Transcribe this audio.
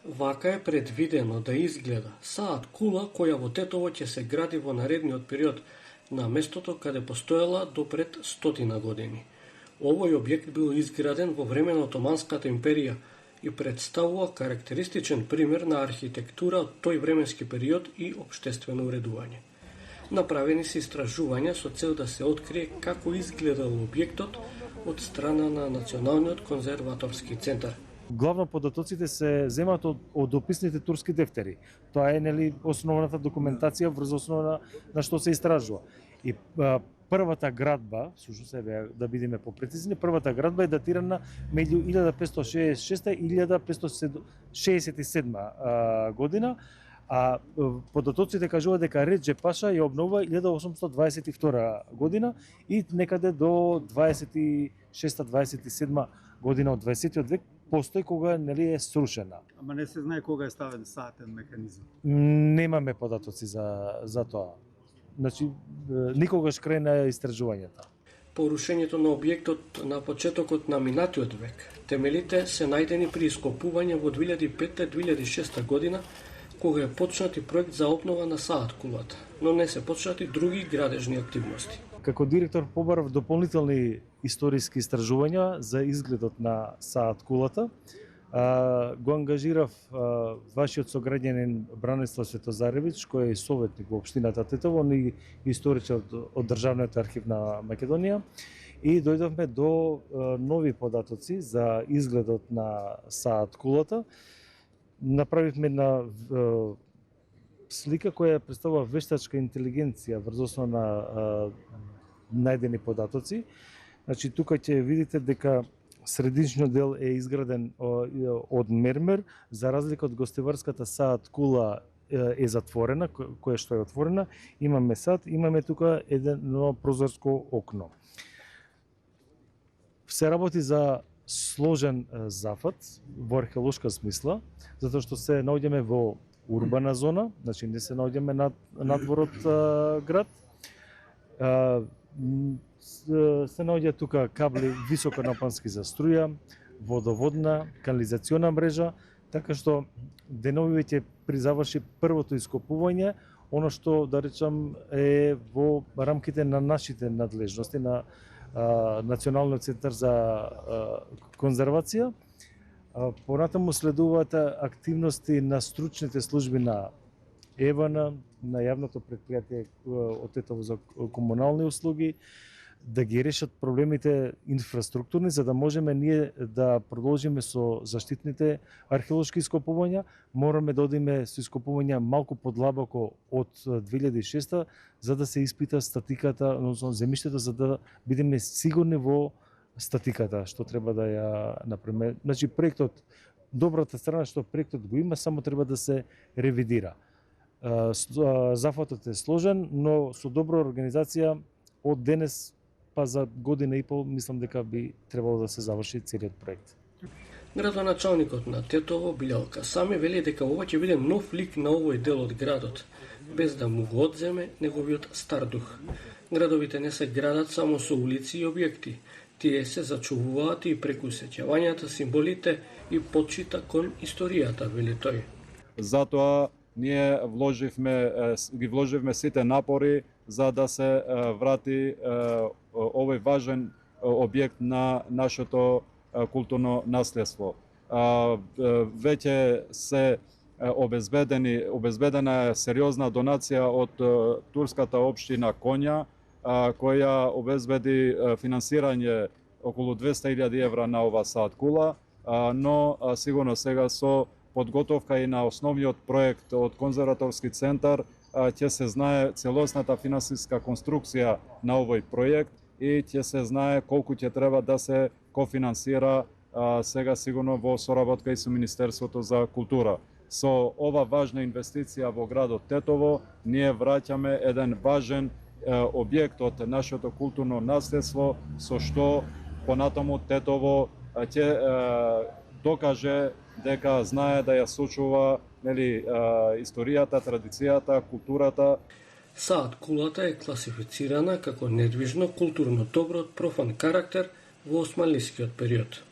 Вака е предвидено да изгледа Саат кула која во Тетово ќе се гради во наредниот период на местото каде постоела до пред 100 години. Овој објект бил изграден во време на Отоманската империја и представува карактеристичен пример на архитектура од тој временски период и општествено уредување. Направени се истражувања со цел да се открие како изгледал објектот од страна на Националниот конзерваторски центар. Главно податоците се земаат од описните турски дефтери. Тоа е основната документација врз основа на што се истражува. И првата градба, всушност да бидеме попрецизни, првата градба е датирана меѓу 1566 и 1567 година, а податоците кажуваат дека Реџе Паша ја обновува 1822 година и некаде до 26-27 година од 20 век постои кога е срушена. Ама не се знае кога е ставен саатен механизам. Немаме податоци за тоа. Значи, никогаш крај на истражувањата. По рушењето на објектот на почетокот на минатиот век, темелите се најдени при ископување во 2005-2006 година, кога е почнат и проект за обнова на Саат кулата, но не се почнати други градежни активности. Како директор побарав дополнителни историски истражувања за изгледот на Саат кулата. Го ангажирав вашиот сограѓанин Бранислав Светозаревич, кој е советник во општината Тетово, но и историчар од Државниот архив на Македонија, и дојдовме до нови податоци за изгледот на Саат кулата. Направивме една слика која представува вештачка интелигенција врз основа на најдени податоци. Значи, тука ќе видите дека средичниот дел е изграден од мермер, за разлика од гостиварската Саат кула е затворена, која што е отворена. Имаме сад, имаме тука едно прозорско окно. Се работи за сложен зафат во археолошка смисла, затоа што се наоѓаме во урбана зона, значи не се наоѓаме надвор од град. Се наоѓа тука кабли високонапонски за струја, водоводна, канализациона мрежа, така што денови веќе при заврши првото ископување, оно што, да речам, е во рамките на нашите надлежности на Националниот центар за конзервација. Понатаму следуваат активности на стручните служби на ЕВН, на јавното претпријатие од Тетово за комунални услуги, да ги решат проблемите инфраструктурни, за да можеме ние да продолжиме со заштитните археолошки ископувања. Мораме да одиме со ископувања малку подлабоко од 2006, за да се испита статиката, односно земјиштето, за да бидеме сигурни во статиката што треба да ја направиме. Значи, проектот, добрата страна што проектот го има, само треба да се ревидира. Зафатот е сложен, но со добра организација од денес па за година и пол мислам дека би требало да се заврши целиот проект. Градоначалникот на Тетово Билјалка Сами вели дека ова ќе биде нов лик на овој дел од градот, без да му го одземе неговиот стар дух. Градовите не се градат само со улици и објекти, тие се зачувуваат и преку сеќавањата, символите и почита кон историјата, вели тој. Затоа ние ги вложивме сите напори за да се врати овој важен објект на нашето културно наследство. Веќе се обезбедена е сериозна донација од турската општина Конја, која обезбеди финансирање околу 200.000 евра на ова Саат кула, но сигурно сега со подготовка и на основниот проект од конзерваторски центар ќе се знае целосната финансиска конструкција на овој проект и ќе се знае колку ќе треба да се кофинансира сега сигурно во соработка и со Министерството за култура. Со ова важна инвестиција во градот Тетово, ние враќаме еден важен објект од нашето културно наследство, со што понатаму Тетово ќе докаже дека знае да ја сочува историјата, традицијата, културата. Саат кулата е класифицирана како недвижно културно добро од профан карактер во османлискиот период.